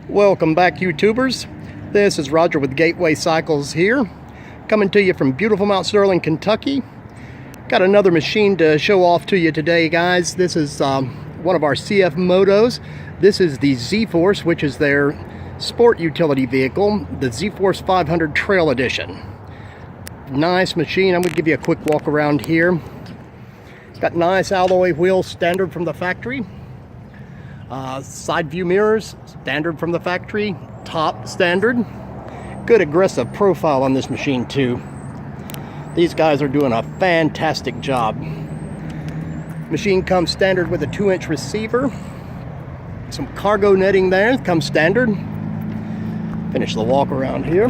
Welcome back, YouTubers. This is Roger with Gateway Cycles here, coming to you from beautiful Mount Sterling, Kentucky. Got another machine to show off to you today, guys. This is one of our CF Motos. This is the Z FORCE, which is their sport utility vehicle, the Z FORCE 500 Trail Edition. Nice machine. I'm going to give you a quick walk around here. Got nice alloy wheels, standard from the factory. Side view mirrors, standard from the factory. Top, standard. Good aggressive profile on this machine too. These guys are doing a fantastic job. Machine comes standard with a 2-inch receiver. Some cargo netting there, comes standard. Finish the walk around here.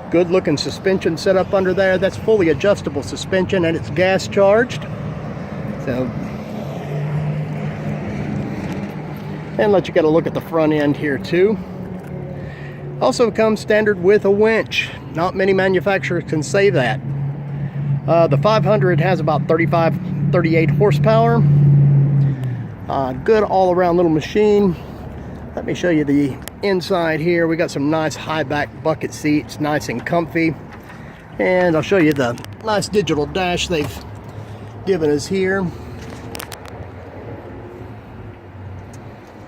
Good looking suspension set up under there. That's fully adjustable suspension and it's gas charged. So, and let you get a look at the front end here too. Also comes standard with a winch. Not many manufacturers can say that. The 500 has about 38 horsepower. Good all-around little machine. Let me show you the inside here. We got some nice high back bucket seats, nice and comfy. And I'll show you the nice digital dash they've given us here.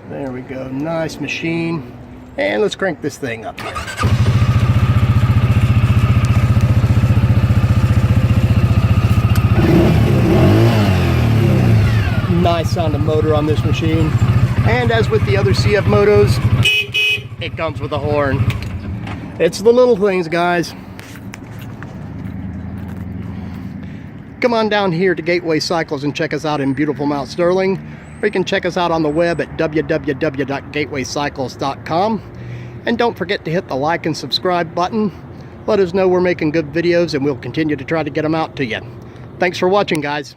There we go, nice machine. And let's crank this thing up here. Nice sounding motor on this machine. And as with the other CF Motos, it comes with a horn. It's the little things, guys. Come on down here to Gateway Cycles and check us out in beautiful Mount Sterling. Or you can check us out on the web at www.gatewaycycles.com. And don't forget to hit the like and subscribe button. Let us know we're making good videos and we'll continue to try to get them out to you. Thanks for watching, guys.